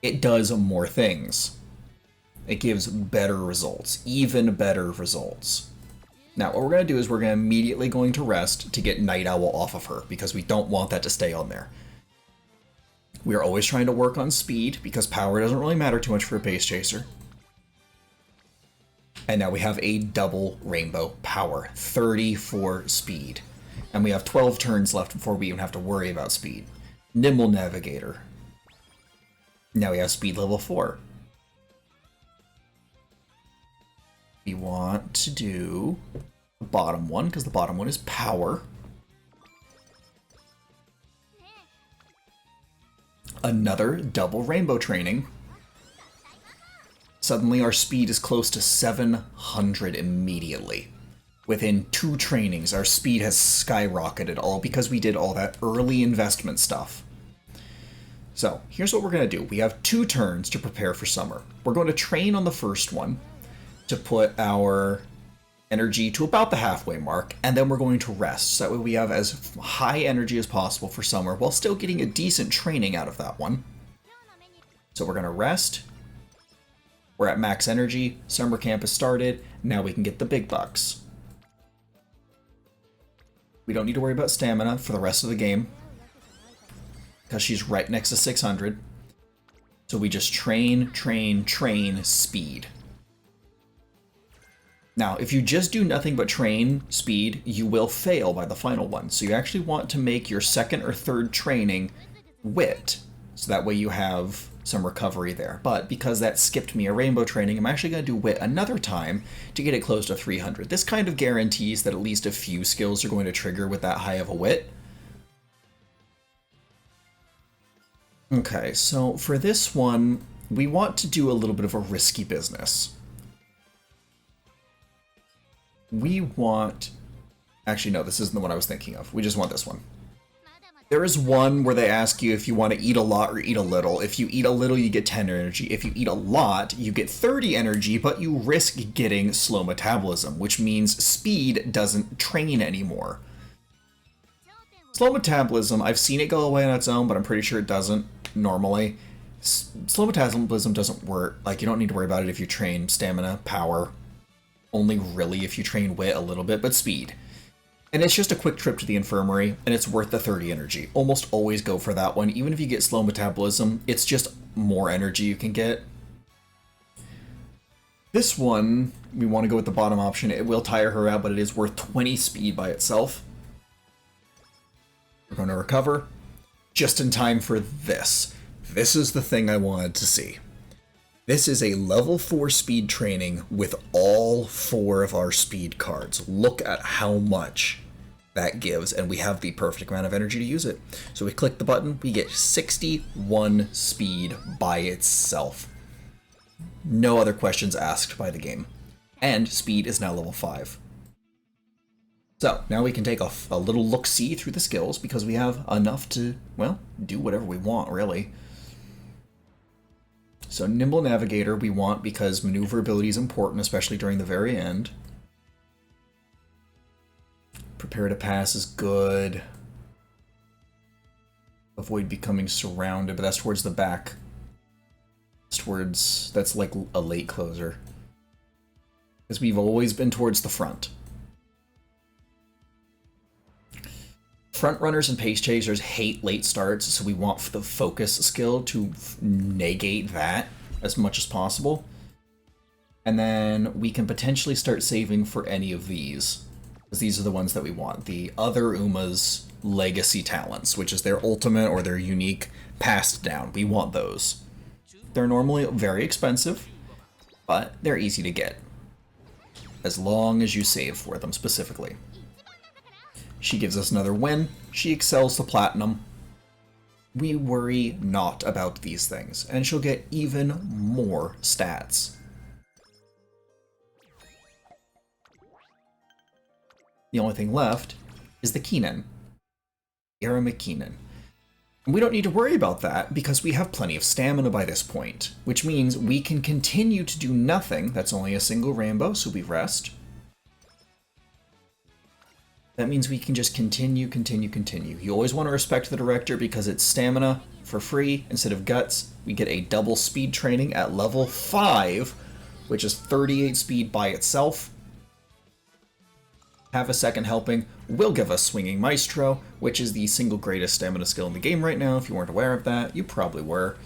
it does more things. It gives better results, even better results. Now, what we're going to do is we're immediately going to rest to get Night Owl off of her, because we don't want that to stay on there. We are always trying to work on speed, because power doesn't really matter too much for a base chaser. And now we have a double rainbow power, 30 for speed. And we have 12 turns left before we even have to worry about speed. Nimble Navigator. Now we have speed level 4. We want to do the bottom one, because the bottom one is power. Another double rainbow training. Suddenly our speed is close to 700 immediately. Within 2 trainings, our speed has skyrocketed, all because we did all that early investment stuff. So, here's what we're going to do. We have 2 turns to prepare for summer. We're going to train on the first one to put our energy to about the halfway mark, and then we're going to rest, so that way we have as high energy as possible for summer, while still getting a decent training out of that one. So we're going to rest. We're at max energy. Summer camp has started. Now we can get the big bucks. We don't need to worry about stamina for the rest of the game, because she's right next to 600. So we just train, train, train, speed. Now, if you just do nothing but train speed, you will fail by the final one. So you actually want to make your 2nd or 3rd training wit, so that way you have some recovery there. But because that skipped me a rainbow training, I'm actually going to do wit another time to get it close to 300. This kind of guarantees that at least a few skills are going to trigger with that high of a wit. Okay, so for this one, we want to do a little bit of a risky business. We want... Actually, no, this isn't the one I was thinking of. We just want this one. There is one where they ask you if you want to eat a lot or eat a little. If you eat a little, you get 10 energy. If you eat a lot, you get 30 energy, but you risk getting slow metabolism, which means speed doesn't train anymore. Slow metabolism, I've seen it go away on its own, but I'm pretty sure it doesn't normally. Slow metabolism doesn't work. Like, you don't need to worry about it if you train stamina, power. Only really if you train wit a little bit, but speed. And it's just a quick trip to the infirmary, and it's worth the 30 energy. Almost always go for that one. Even if you get slow metabolism, it's just more energy you can get. This one, we want to go with the bottom option. It will tire her out, but it is worth 20 speed by itself. We're going to recover just in time for this. This is the thing I wanted to see. This is a level 4 speed training with all 4 of our speed cards. Look at how much that gives, and we have the perfect amount of energy to use it. So we click the button, we get 61 speed by itself. No other questions asked by the game. And speed is now level 5. So now we can take a little look-see through the skills because we have enough to, well, do whatever we want, really. So Nimble Navigator we want because maneuverability is important, especially during the very end. Prepare to pass is good. Avoid becoming surrounded, but that's towards the back. That's like a late closer. Because we've always been towards the front. Front runners and pace chasers hate late starts, so we want the focus skill to negate that as much as possible. And then we can potentially start saving for any of these, because these are the ones that we want. The other Uma's legacy talents, which is their ultimate or their unique passed down. We want those. They're normally very expensive, but they're easy to get, as long as you save for them specifically. She gives us another win. She excels to platinum. We worry not about these things, and she'll get even more stats. The only thing left is the Keenan. Era McKeenan. And we don't need to worry about that because we have plenty of stamina by this point, which means we can continue to do nothing. That's only a single rainbow, so we rest. That means we can just continue. You always want to respect the director because it's stamina for free instead of guts. We get a double speed training at level 5, which is 38 speed by itself. Have a second helping will give us Swinging Maestro, which is the single greatest stamina skill in the game right now. If you weren't aware of that, you probably were.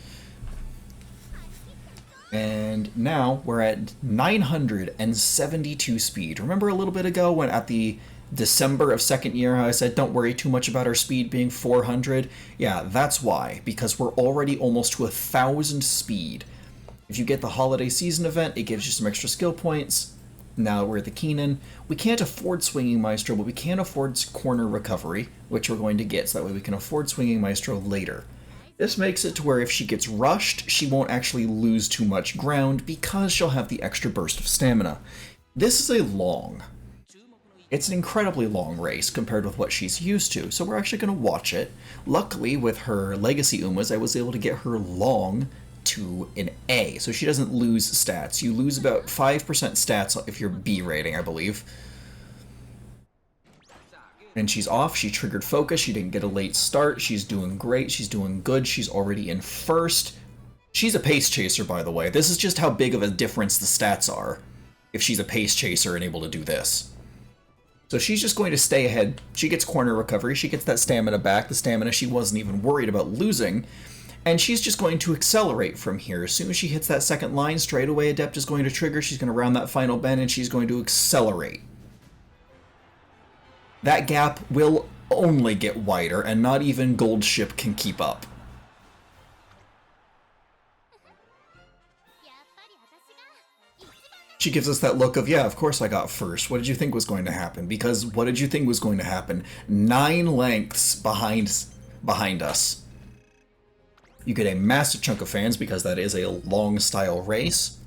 And now we're at 972 speed. Remember a little bit ago when at the December of second year I said don't worry too much about our speed being 400? Yeah, that's why, because we're already almost to 1,000 speed. If you get the holiday season event, it gives you some extra skill points. Now we're at the Keenan. We can't afford Swinging Maestro, but we can afford Corner Recovery, which we're going to get, so that way we can afford Swinging Maestro later. This makes it to where if she gets rushed, she won't actually lose too much ground because she'll have the extra burst of stamina. This is it's an incredibly long race compared with what she's used to, so we're actually going to watch it. Luckily, with her Legacy Umas, I was able to get her long to an A, so she doesn't lose stats. You lose about 5% stats if you're B rating, I believe. And she's off, she triggered focus, she didn't get a late start, she's doing great, she's doing good, she's already in first. She's a pace chaser, by the way. This is just how big of a difference the stats are if she's a pace chaser and able to do this. So she's just going to stay ahead. She gets Corner Recovery, she gets that stamina back, the stamina she wasn't even worried about losing, and she's just going to accelerate from here. As soon as she hits that second line, straight away Adept is going to trigger, she's going to round that final bend, and she's going to accelerate. That gap will only get wider, and not even Gold Ship can keep up. She gives us that look of, yeah, of course I got first. What did you think was going to happen? Because what did you think was going to happen? 9 lengths behind us. You get a massive chunk of fans because that is a long style race.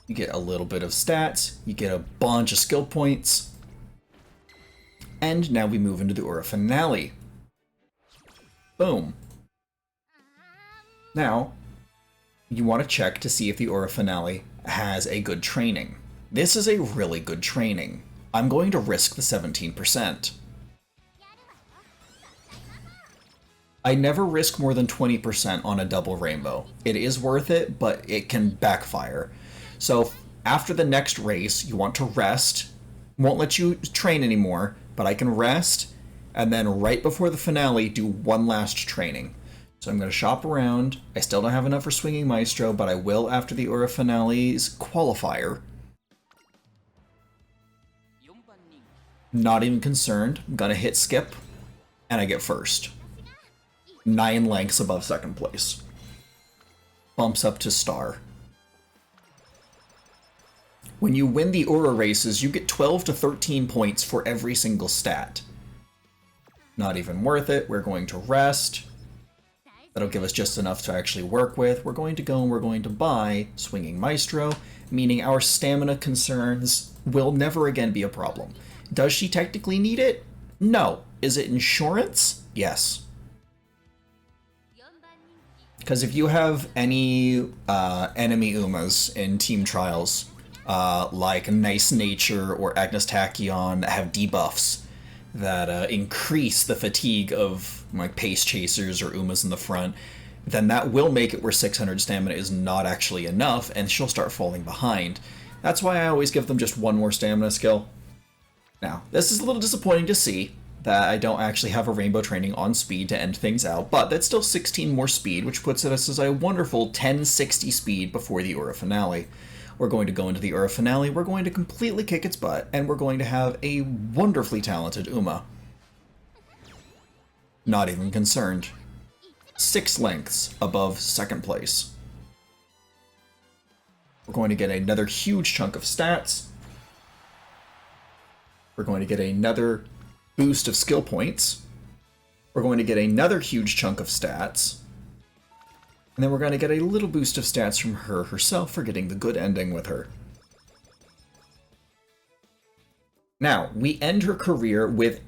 You get a little bit of stats. You get a bunch of skill points. And now we move into the Aura Finale. Boom. Now, you want to check to see if the Aura Finale has a good training. This is a really good training. I'm going to risk the 17%. I never risk more than 20% on a double rainbow. It is worth it, but it can backfire. So after the next race, you want to rest. Won't let you train anymore, but I can rest, and then right before the finale, do one last training. So I'm going to shop around. I still don't have enough for Swinging Maestro, but I will after the Aura Finale's qualifier. Not even concerned. I'm going to hit skip, and I get first. 9 lengths above second place. Bumps up to star. When you win the Aura races, you get 12 to 13 points for every single stat. Not even worth it. We're going to rest. That'll give us just enough to actually work with. We're going to go and we're going to buy Swinging Maestro, meaning our stamina concerns will never again be a problem. Does she technically need it? No. Is it insurance? Yes. Because if you have any enemy Umas in team trials, like Nice Nature or Agnes Tachyon, that have debuffs that increase the fatigue of like pace chasers or Umas in the front, then that will make it where 600 stamina is not actually enough, and she'll start falling behind. That's why I always give them just one more stamina skill. Now, this is a little disappointing to see, that I don't actually have a rainbow training on speed to end things out, but that's still 16 more speed, which puts us as a wonderful 1060 speed before the Aura Finale. We're going to go into the Aura Finale, we're going to completely kick its butt, and we're going to have a wonderfully talented Uma. Not even concerned. 6 lengths above second place. We're going to get another huge chunk of stats. We're going to get another boost of skill points. We're going to get another huge chunk of stats. And then we're going to get a little boost of stats from her herself for getting the good ending with her. Now, we end her career with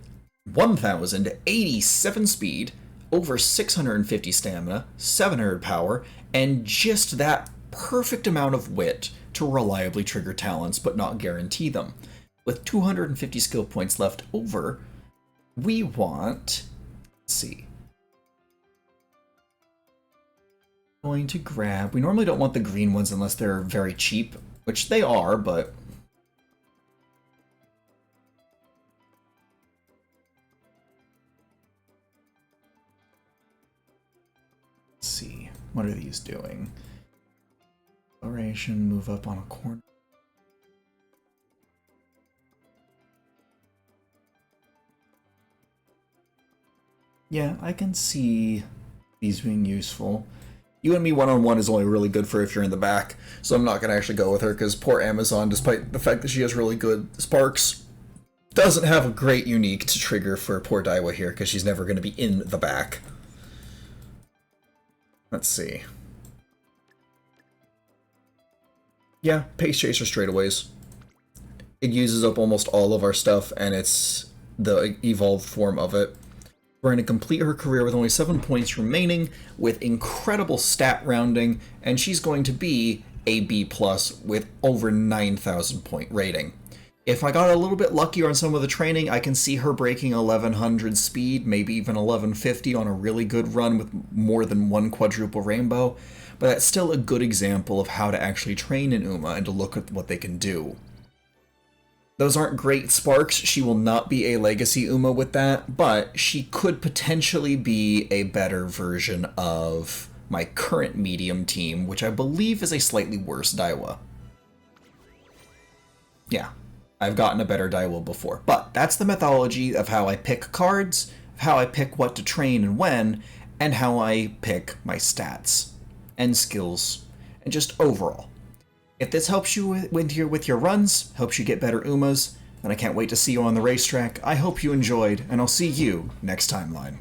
1,087 speed, over 650 stamina, 700 power, and just that perfect amount of wit to reliably trigger talents but not guarantee them. With 250 skill points left over, we want, let's see, going to grab, we normally don't want the green ones unless they're very cheap, which they are, but let's see, what are these doing? Exploration, move up on a corner. Yeah, I can see these being useful. You and me one-on-one is only really good for if you're in the back, so I'm not going to actually go with her, because poor Amazon, despite the fact that she has really good sparks, doesn't have a great unique to trigger for poor Daiwa here, because she's never going to be in the back. Let's see. Yeah, Pace Chaser straightaways. It uses up almost all of our stuff, and it's the evolved form of it. We're going to complete her career with only 7 points remaining, with incredible stat rounding, and she's going to be a B+ with over 9,000 point rating. If I got a little bit luckier on some of the training, I can see her breaking 1100 speed, maybe even 1150 on a really good run with more than one quadruple rainbow, but that's still a good example of how to actually train an Uma and to look at what they can do. Those aren't great sparks, she will not be a legacy Uma with that, but she could potentially be a better version of my current medium team, which I believe is a slightly worse Daiwa. Yeah, I've gotten a better Daiwa before, but that's the methodology of how I pick cards, how I pick what to train and when, and how I pick my stats and skills, and just overall. If this helps you with your runs, helps you get better Umas, then I can't wait to see you on the racetrack. I hope you enjoyed, and I'll see you next timeline.